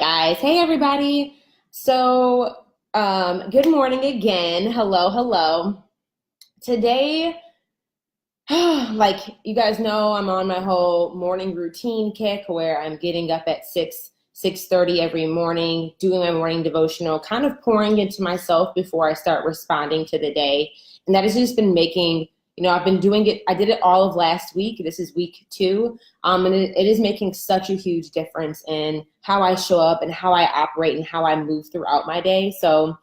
guys? Hey, everybody. So, good morning again. Hello, hello. Today, like you guys know, I'm on my whole morning routine kick where I'm getting up at 6:30 every morning, doing my morning devotional, kind of pouring into myself before I start responding to the day. And that has just been making, I've been doing it. I did it all of last week. This is week 2. And it is making such a huge difference in how I show up and how I operate and how I move throughout my day. So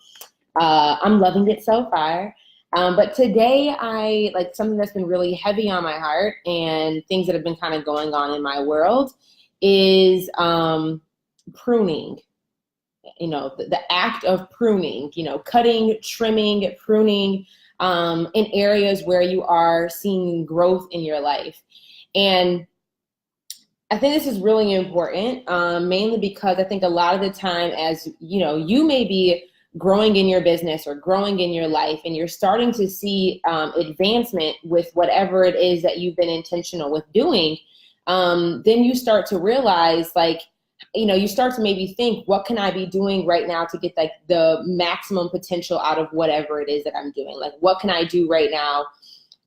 I'm loving it so far. But today something that's been really heavy on my heart and things that have been kind of going on in my world is pruning. The act of pruning, cutting, trimming, pruning in areas where you are seeing growth in your life. And I think this is really important, mainly because I think a lot of the time, as you may be growing in your business or growing in your life and you're starting to see advancement with whatever it is that you've been intentional with doing, then you start to realize you start to maybe think, what can I be doing right now to get the maximum potential out of whatever it is that I'm doing? What can I do right now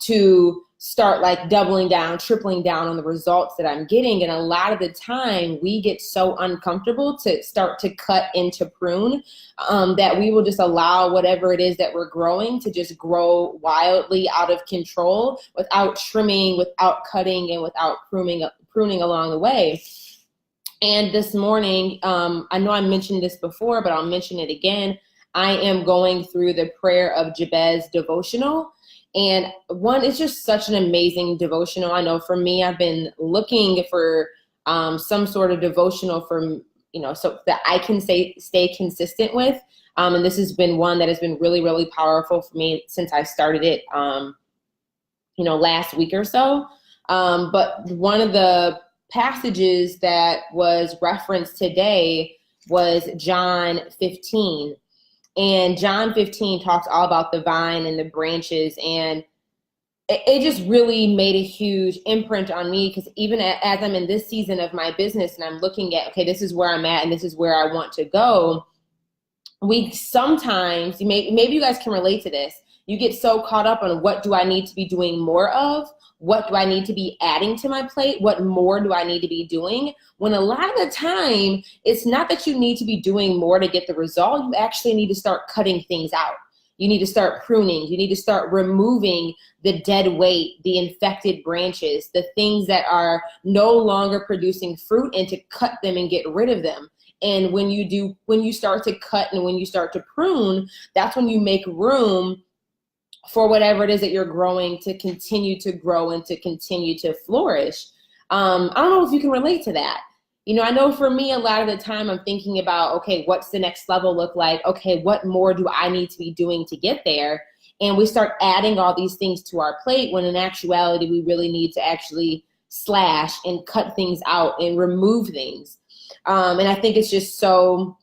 to start doubling down, tripling down on the results that I'm getting? And a lot of the time we get so uncomfortable to start to cut and to prune that we will just allow whatever it is that we're growing to just grow wildly out of control without trimming, without cutting, and without pruning along the way. And this morning, I know I mentioned this before, but I'll mention it again. I am going through the Prayer of Jabez devotional. And it's just such an amazing devotional. I know for me, I've been looking for some sort of devotional so that I can stay consistent with. And this has been one that has been really, really powerful for me since I started it, last week or so. But one of the passages that was referenced today was John 15. And John 15 talks all about the vine and the branches. And it just really made a huge imprint on me, because even as I'm in this season of my business and I'm looking at, okay, this is where I'm at and this is where I want to go. We sometimes, maybe you guys can relate to this. You get so caught up on, what do I need to be doing more of? What do I need to be adding to my plate? What more do I need to be doing? When a lot of the time, it's not that you need to be doing more to get the result. You actually need to start cutting things out. You need to start pruning. You need to start removing the dead weight, the infected branches, the things that are no longer producing fruit, and to cut them and get rid of them. And when you start to cut and when you start to prune, that's when you make room for whatever it is that you're growing to continue to grow and to continue to flourish. I don't know if you can relate to that. I know for me, a lot of the time I'm thinking about, okay, what's the next level look like? Okay, what more do I need to be doing to get there? And we start adding all these things to our plate, when in actuality, we really need to actually slash and cut things out and remove things. And I think it's just so,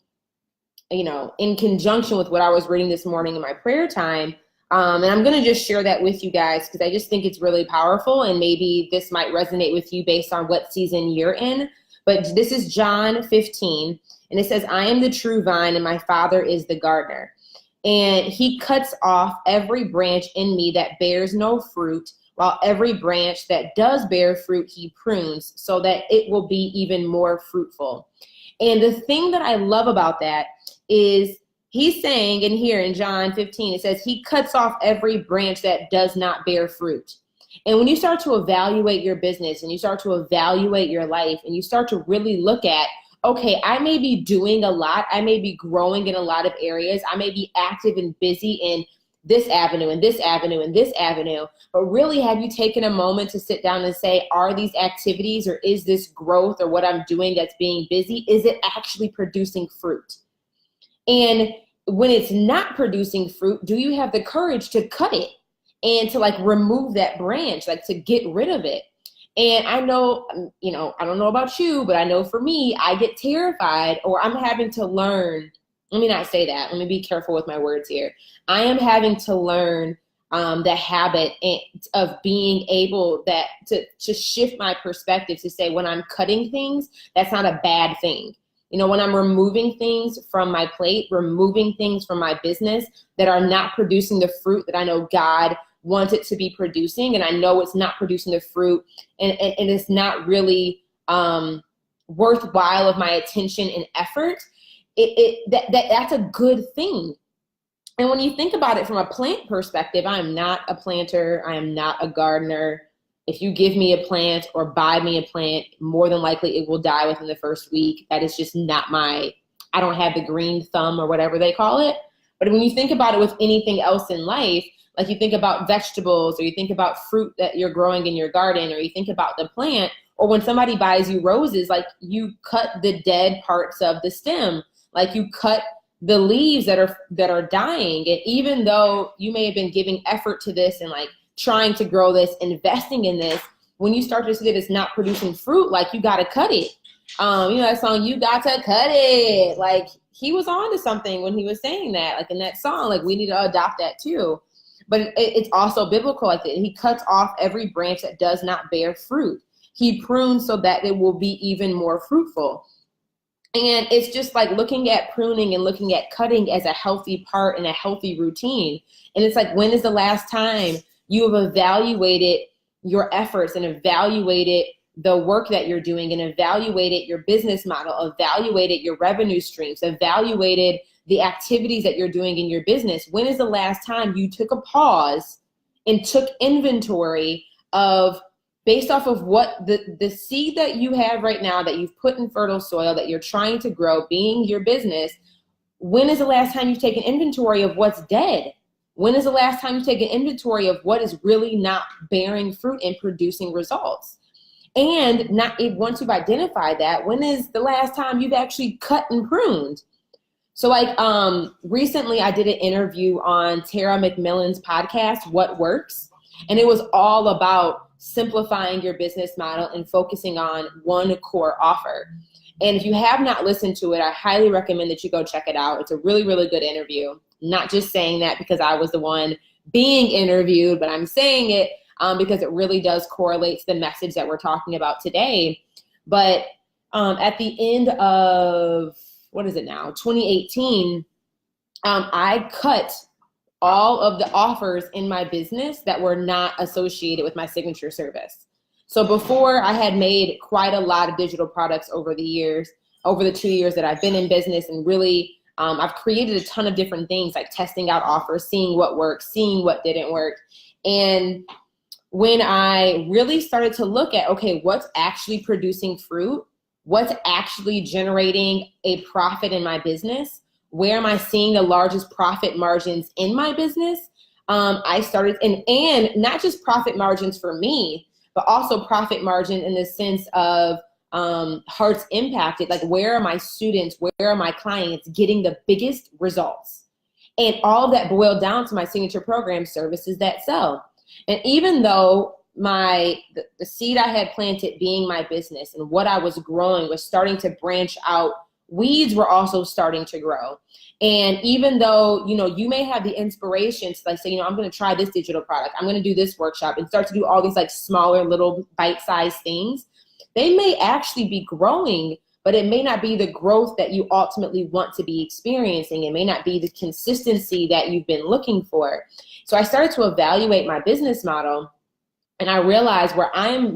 in conjunction with what I was reading this morning in my prayer time. And I'm going to just share that with you guys, because I just think it's really powerful, and maybe this might resonate with you based on what season you're in. But this is John 15, and it says, I am the true vine and my Father is the gardener. And he cuts off every branch in me that bears no fruit, while every branch that does bear fruit he prunes, so that it will be even more fruitful. And the thing that I love about that is, he's saying in here in John 15, it says he cuts off every branch that does not bear fruit. And when you start to evaluate your business and you start to evaluate your life and you start to really look at, okay, I may be doing a lot. I may be growing in a lot of areas. I may be active and busy in this avenue and this avenue and this avenue. But really, have you taken a moment to sit down and say, are these activities, or is this growth, or what I'm doing that's being busy, is it actually producing fruit? And when it's not producing fruit, do you have the courage to cut it and to remove that branch, to get rid of it? And I know, I don't know about you, but I know for me, I get terrified, or I'm having to learn. Let me not say that. Let me be careful with my words here. I am having to learn the habit of being able to shift my perspective to say, when I'm cutting things, that's not a bad thing. When I'm removing things from my plate, removing things from my business that are not producing the fruit that I know God wants it to be producing, and I know it's not producing the fruit, and it's not really worthwhile of my attention and effort, that's a good thing. And when you think about it from a plant perspective, I am not a planter. I am not a gardener. If you give me a plant or buy me a plant, more than likely it will die within the first week. That is just not I don't have the green thumb or whatever they call it. But when you think about it with anything else in life, like you think about vegetables, or you think about fruit that you're growing in your garden, or you think about the plant, or when somebody buys you roses, like you cut the dead parts of the stem, like you cut the leaves that are dying. And even though you may have been giving effort to this and like trying to grow this, investing in this, when you start to see that it's not producing fruit, like you got to cut it. That song, "You Got to Cut It." Like he was on to something when he was saying that, like in that song, like we need to adopt that too. But it's also biblical. Like he cuts off every branch that does not bear fruit. He prunes so that it will be even more fruitful. And it's just like looking at pruning and looking at cutting as a healthy part and a healthy routine. And it's like, when is the last time you have evaluated your efforts and evaluated the work that you're doing and evaluated your business model, evaluated your revenue streams, evaluated the activities that you're doing in your business? When is the last time you took a pause and took inventory of, based off of what the seed that you have right now that you've put in fertile soil that you're trying to grow, being your business, when is the last time you've taken inventory of what's dead? When is the last time you've taken inventory of what is really not bearing fruit and producing results? And once you've identified that, when is the last time you've actually cut and pruned? So like recently I did an interview on Tara McMillan's podcast, What Works? And it was all about simplifying your business model and focusing on one core offer. And if you have not listened to it, I highly recommend that you go check it out. It's a really, really good interview. Not just saying that because I was the one being interviewed, but I'm saying it because it really does correlate to the message that we're talking about today. But at the end of, 2018, I cut all of the offers in my business that were not associated with my signature service. So before, I had made quite a lot of digital products over the 2 years that I've been in business, and really I've created a ton of different things, like testing out offers, seeing what worked, seeing what didn't work. And when I really started to look at, okay, what's actually producing fruit, what's actually generating a profit in my business, where am I seeing the largest profit margins in my business? I started, and not just profit margins for me, but also profit margin in the sense of hearts impacted. Like, where are my students, where are my clients getting the biggest results? And all of that boiled down to my signature program, Services That Sell. And even though the seed I had planted being my business and what I was growing was starting to branch out, weeds were also starting to grow. And even though, you may have the inspiration to like say, I'm going to try this digital product, I'm going to do this workshop, and start to do all these like smaller little bite-sized things, they may actually be growing, but it may not be the growth that you ultimately want to be experiencing. It may not be the consistency that you've been looking for. So I started to evaluate my business model, and I realized where I'm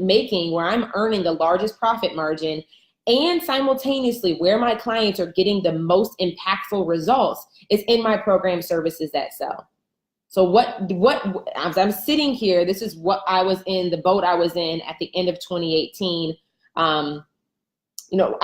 earning the largest profit margin, and simultaneously where my clients are getting the most impactful results is in my program, Services That Sell. So what as I'm sitting here, this is what I was in, the boat I was in at the end of 2018. I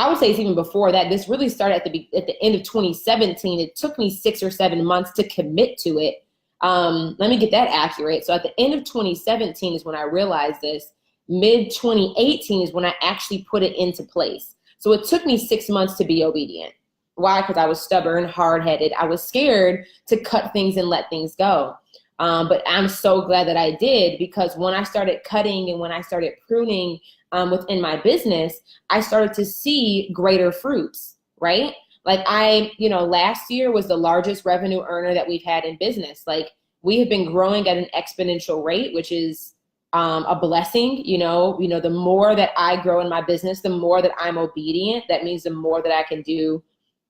would say it's even before that. This really started at the end of 2017. It took me 6 or 7 months to commit to it. Let me get that accurate. So at the end of 2017 is when I realized this. Mid 2018 is when I actually put it into place. So it took me 6 months to be obedient. Why? Because I was stubborn, hard-headed. I was scared to cut things and let things go. But I'm so glad that I did, because when I started cutting and when I started pruning within my business, I started to see greater fruits, right? Like last year was the largest revenue earner that we've had in business. Like, we have been growing at an exponential rate, which is a blessing. The more that I grow in my business, the more that I'm obedient. That means the more that I can do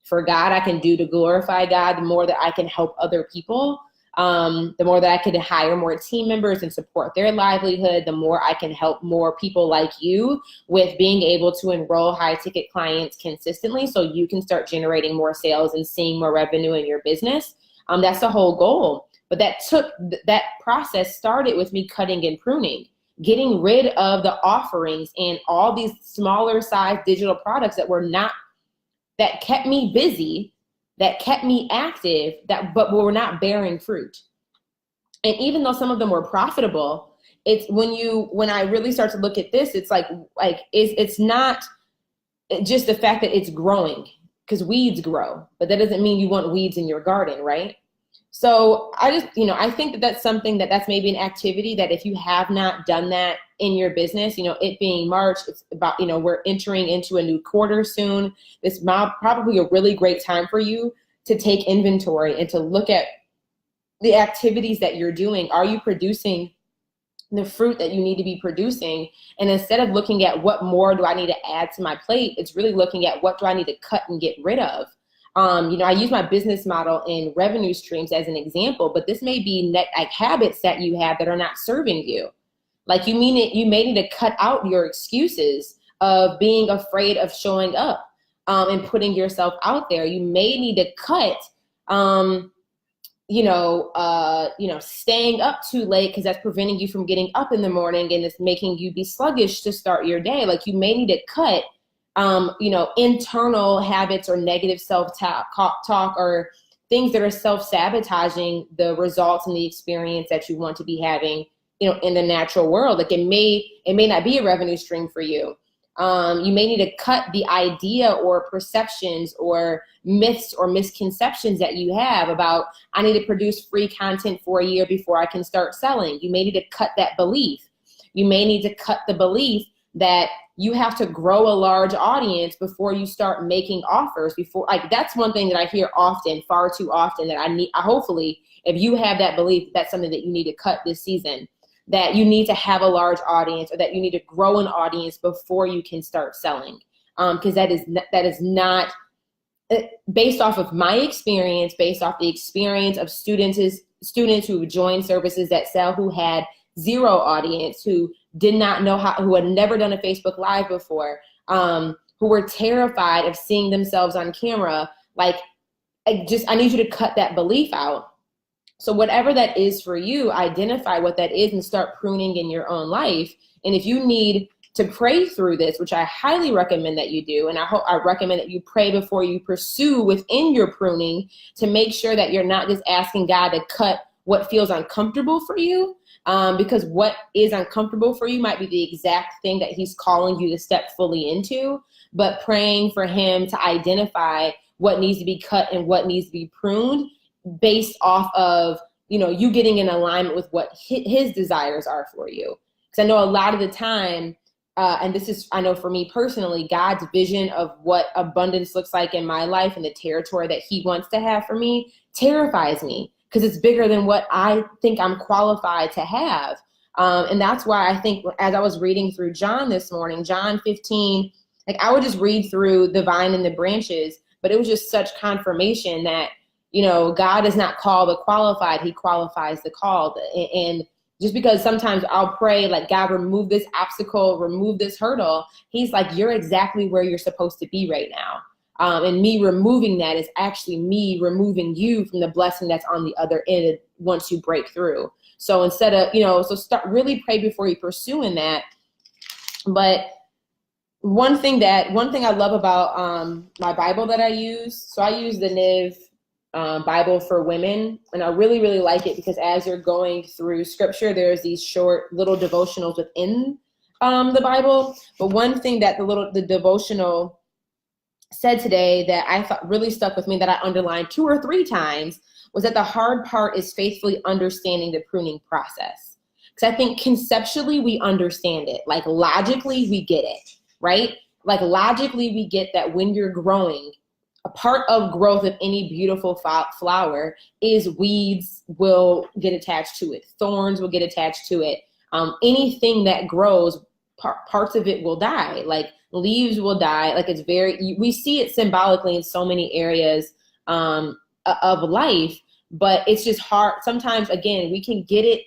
for God, I can do to glorify God, the more that I can help other people, the more that I could hire more team members and support their livelihood, the more I can help more people like you with being able to enroll high ticket clients consistently so you can start generating more sales and seeing more revenue in your business. That's the whole goal. But that process started with me cutting and pruning, getting rid of the offerings and all these smaller size digital products that kept me busy, that kept me active, but were not bearing fruit. And even though some of them were profitable, it's when I really start to look at this, it's it's not just the fact that it's growing, because weeds grow, but that doesn't mean you want weeds in your garden, right? So I think that that's something that's maybe an activity that if you have not done that in your business, it being March, it's about, we're entering into a new quarter soon. This is probably a really great time for you to take inventory and to look at the activities that you're doing. Are you producing the fruit that you need to be producing? And instead of looking at what more do I need to add to my plate, it's really looking at what do I need to cut and get rid of. I use my business model in revenue streams as an example, but this may be habits that you have that are not serving you. You may need to cut out your excuses of being afraid of showing up and putting yourself out there. You may need to cut, staying up too late because that's preventing you from getting up in the morning and it's making you be sluggish to start your day. You may need to cut internal habits or negative self-talk or things that are self-sabotaging the results and the experience that you want to be having, in the natural world. It may not be a revenue stream for you. You may need to cut the idea or perceptions or myths or misconceptions that you have about, I need to produce free content for a year before I can start selling. You may need to cut that belief. You may need to cut the belief that you have to grow a large audience before you start making offers. That's one thing that I hear far too often, that hopefully, if you have that belief, that's something that you need to cut this season, that you need to have a large audience or that you need to grow an audience before you can start selling. Because that is not, based off of my experience, based off the experience of students who joined services that sell, who had zero audience, who did not know who had never done a Facebook Live before, who were terrified of seeing themselves on camera. I need you to cut that belief out. So whatever that is for you, identify what that is and start pruning in your own life. And if you need to pray through this, which I highly recommend that you do, and I recommend that you pray before you pursue within your pruning, to make sure that you're not just asking God to cut what feels uncomfortable for you, because what is uncomfortable for you might be the exact thing that he's calling you to step fully into, but praying for him to identify what needs to be cut and what needs to be pruned based off of, you getting in alignment with what his desires are for you. Because I know a lot of the time, and this is, I know for me personally, God's vision of what abundance looks like in my life and the territory that he wants to have for me terrifies me, because it's bigger than what I think I'm qualified to have. And that's why I think, as I was reading through John this morning, John 15, I would just read through the vine and the branches, but it was just such confirmation that, God is not called the qualified, he qualifies the called. And just because sometimes I'll pray, God, remove this obstacle, remove this hurdle, he's like, you're exactly where you're supposed to be right now. And me removing that is actually me removing you from the blessing that's on the other end once you break through. So instead of, so start really pray before you pursuing that. But one thing I love about my Bible that I use, so I use the NIV Bible for women, and I really, really like it because as you're going through scripture, there's these short little devotionals within the Bible. But one thing that the devotional said today that I thought really stuck with me, that I underlined 2 or 3 times, was that the hard part is faithfully understanding the pruning process. Because I think conceptually we understand it, logically we get it, right? Logically we get that when you're growing, a part of growth of any beautiful flower is weeds will get attached to it. Thorns will get attached to it. Anything that grows, parts of it will die. Like leaves will die. Like we see it symbolically in so many areas of life, but it's just hard. Sometimes, again, we can get it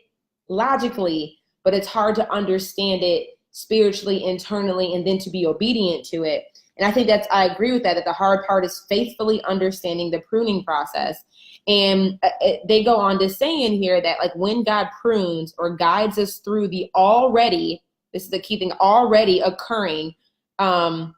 logically, but it's hard to understand it spiritually, internally, and then to be obedient to it. And I think I agree with that the hard part is faithfully understanding the pruning process. And they go on to say in here that like when God prunes or guides us through the already, this is the key thing, already occurring. When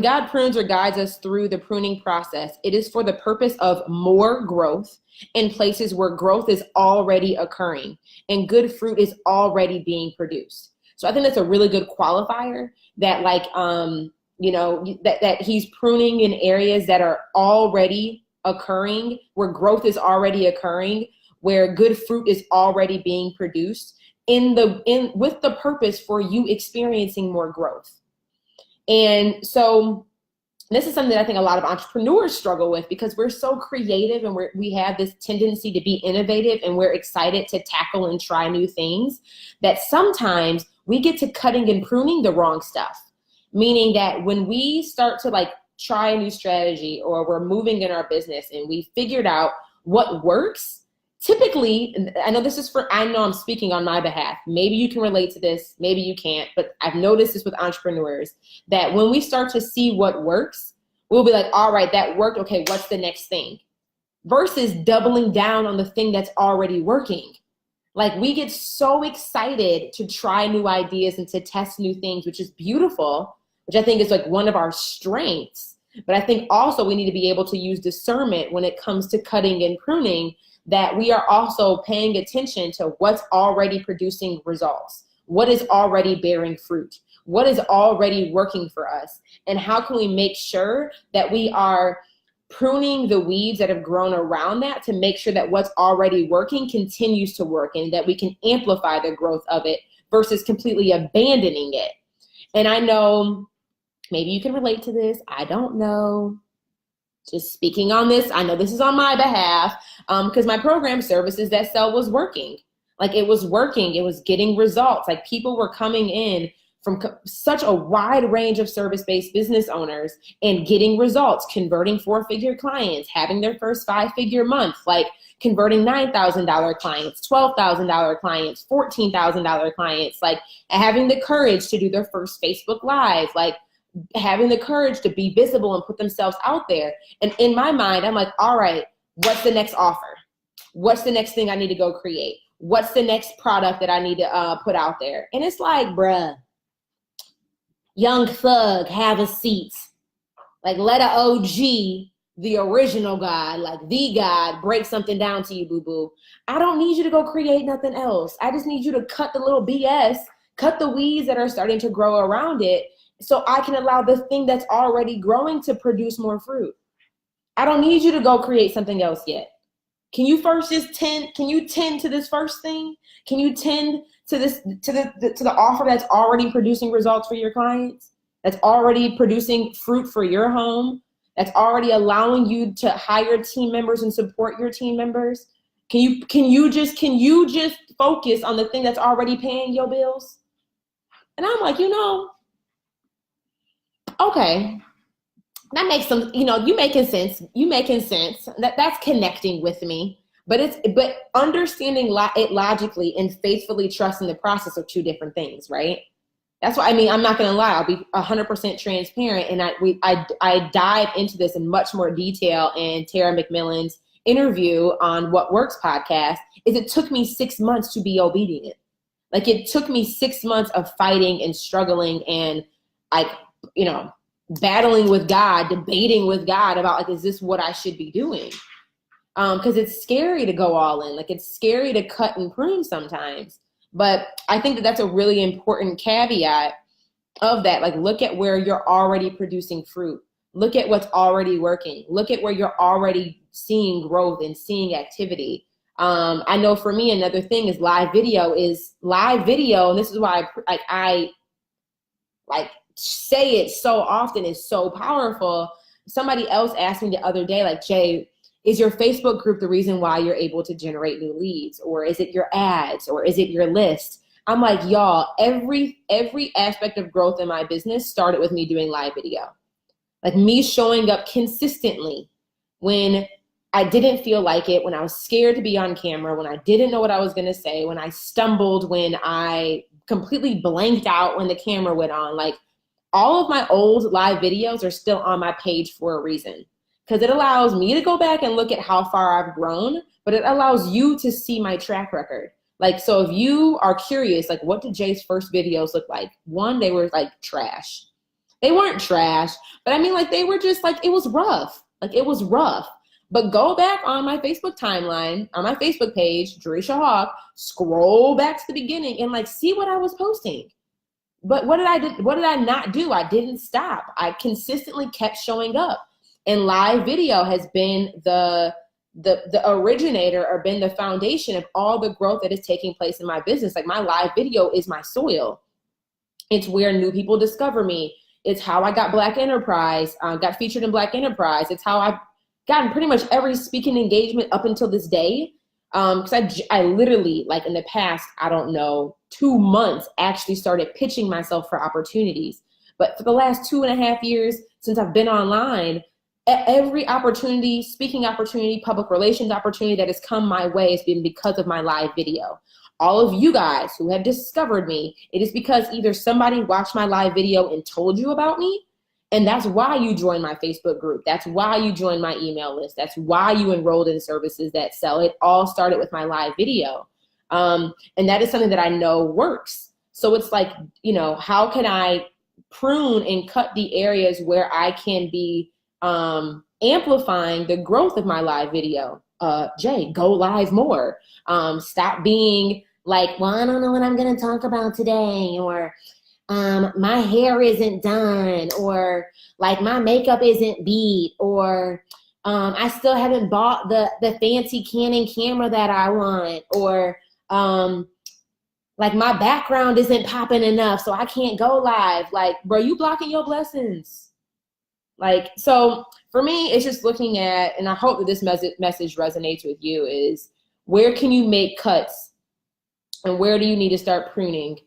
God prunes or guides us through the pruning process, it is for the purpose of more growth in places where growth is already occurring and good fruit is already being produced. So I think that's a really good qualifier that like, that he's pruning in areas that are already occurring, where growth is already occurring, where good fruit is already being produced with the purpose for you experiencing more growth. And so this is something that I think a lot of entrepreneurs struggle with because we're so creative and we have this tendency to be innovative and we're excited to tackle and try new things that sometimes we get to cutting and pruning the wrong stuff. Meaning that when we start to like try a new strategy or we're moving in our business and we figured out what works, typically, I know I'm speaking on my behalf. Maybe you can relate to this, maybe you can't, but I've noticed this with entrepreneurs that when we start to see what works, we'll be like, all right, that worked. Okay, what's the next thing? Versus doubling down on the thing that's already working. Like we get so excited to try new ideas and to test new things, which is beautiful, which I think is like one of our strengths. But I think also we need to be able to use discernment when it comes to cutting and pruning, that we are also paying attention to what's already producing results, what is already bearing fruit, what is already working for us, and how can we make sure that we are pruning the weeds that have grown around that to make sure that what's already working continues to work and that we can amplify the growth of it versus completely abandoning it. And I know maybe you can relate to this. I don't know. Just speaking on this, I know this is on my behalf because my program services that sell was working. Like it was working. It was getting results. Like people were coming in from such a wide range of service-based business owners and getting results, converting 4-figure clients, having their first 5-figure month, like converting $9,000 clients, $12,000 clients, $14,000 clients, like having the courage to do their first Facebook Live, like having the courage to be visible and put themselves out there. And in my mind, I'm like, all right, what's the next offer? What's the next thing I need to go create? What's the next product that I need to put out there? And it's like, bruh, young thug, have a seat. Like let a OG, the original God, like the God, break something down to you, boo-boo. I don't need you to go create nothing else. I just need you to cut the little BS, cut the weeds that are starting to grow around it, so I can allow the thing that's already growing to produce more fruit. I don't need you to go create something else yet. Can you first just tend to this first thing? Can you tend to the offer that's already producing results for your clients? That's already producing fruit for your home? That's already allowing you to hire team members and support your team members? Can you just focus on the thing that's already paying your bills? And I'm like, okay, that makes some, you making sense. That's connecting with me. But understanding it logically and faithfully trusting the process are two different things, right? That's why, I'm not going to lie. I'll be 100% transparent. And I dive into this in much more detail in Tara McMillan's interview on What Works podcast. It took me 6 months to be obedient. Like it took me 6 months of fighting and struggling and battling with God, debating with God about like, is this what I should be doing? Because it's scary to go all in. Like it's scary to cut and prune sometimes. But I think that's a really important caveat of that. Like look at where you're already producing fruit. Look at what's already working. Look at where you're already seeing growth and seeing activity. I know for me, another thing is live video. And this is why I say it so often, is so powerful. Somebody else asked me the other day, like, Jay, Is your Facebook group the reason why you're able to generate new leads? Or is it your ads? Or is it your list? I'm like, y'all, every aspect of growth in my business started with me doing live video. Like me showing up consistently when I didn't feel like it, when I was scared to be on camera, when I didn't know what I was going to say, when I stumbled, when I completely blanked out when the camera went on. Like all of my old live videos are still on my page for a reason, because it allows me to go back and look at how far I've grown, but it allows you to see my track record. Like, so if you are curious, like what did Jay's first videos look like? One, they were like trash. They weren't trash, but I mean like they were just like, it was rough. Like it was rough. But go back on my Facebook timeline, on my Facebook page, Jerisha Hawk, scroll back to the beginning and like see what I was posting. But what did I not do? I didn't stop. I consistently kept showing up. And live video has been the originator or been the foundation of all the growth that is taking place in my business. Like my live video is my soil. It's where new people discover me. It's how I got Black Enterprise, got featured in Black Enterprise. It's how I've gotten pretty much every speaking engagement up until this day. Because I literally, like in the past, I don't know, 2 months, actually started pitching myself for opportunities. But for the last 2.5 years since I've been online, every opportunity, speaking opportunity, public relations opportunity that has come my way has been because of my live video. All of you guys who have discovered me, it is because either somebody watched my live video and told you about me, and that's why you joined my Facebook group. That's why you joined my email list. That's why you enrolled in services that sell. It all started with my live video. And that is something that I know works. So it's like, you know, how can I prune and cut the areas where I can be amplifying the growth of my live video? Jay, go live more. Stop being like, well, I don't know what I'm going to talk about today, or my hair isn't done, or like my makeup isn't beat, or I still haven't bought the fancy Canon camera that I want, or like my background isn't popping enough, so I can't go live. Like, bro, you blocking your blessings. Like, so for me, it's just looking at, and I hope that this message resonates with you, is where can you make cuts and where do you need to start pruning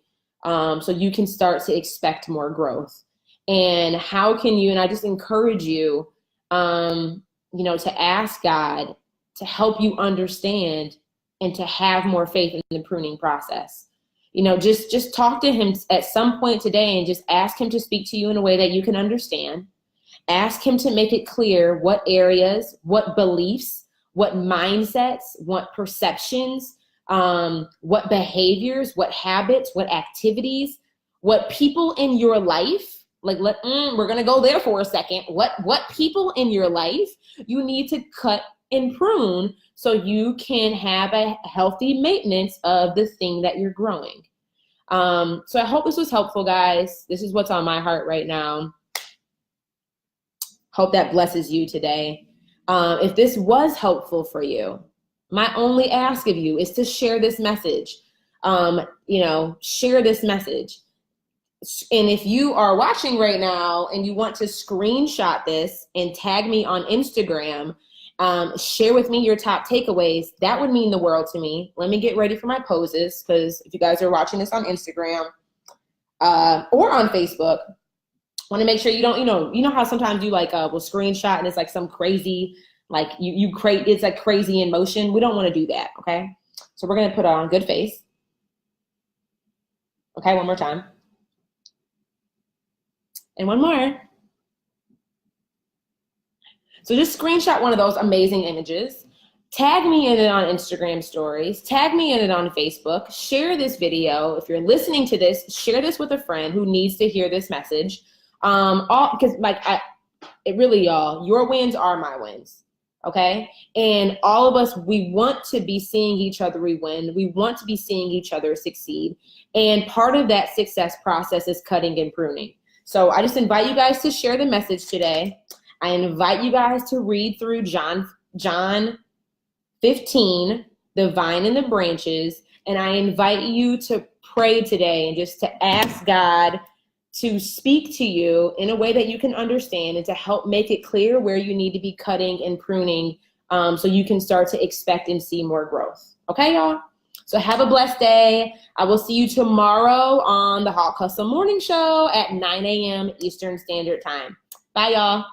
so you can start to expect more growth? And how can you, and I just encourage you, you know, to ask God to help you understand and to have more faith in the pruning process. You know, just talk to him at some point today and just ask him to speak to you in a way that you can understand. Ask him to make it clear what areas, what beliefs, what mindsets, what perceptions, what behaviors, what habits, what activities, what people in your life, like we're gonna go there for a second. What people in your life you need to cut and prune so you can have a healthy maintenance of the thing that you're growing. So I hope this was helpful, guys. This is what's on my heart right now. Hope that blesses you today. If this was helpful for you, my only ask of you is to share this message. You know, share this message. And if you are watching right now and you want to screenshot this and tag me on Instagram, share with me your top takeaways. That would mean the world to me. Let me get ready for my poses, because if you guys are watching this on Instagram or on Facebook, want to make sure you don't, you know how sometimes you like will screenshot and it's like some crazy, like you create, it's like crazy in motion. We don't want to do that, okay? So we're going to put on good face. Okay, one more time. And one more. So just screenshot one of those amazing images. Tag me in it on Instagram stories. Tag me in it on Facebook. Share this video. If you're listening to this, share this with a friend who needs to hear this message. Because it really, y'all, your wins are my wins, okay? And all of us, we want to be seeing each other win. We want to be seeing each other succeed. And part of that success process is cutting and pruning. So I just invite you guys to share the message today. I invite you guys to read through John 15, the vine and the branches. And I invite you to pray today and just to ask God to speak to you in a way that you can understand and to help make it clear where you need to be cutting and pruning so you can start to expect and see more growth. Okay, y'all? So have a blessed day. I will see you tomorrow on the Hot Hustle Morning Show at 9 a.m. Eastern Standard Time. Bye, y'all.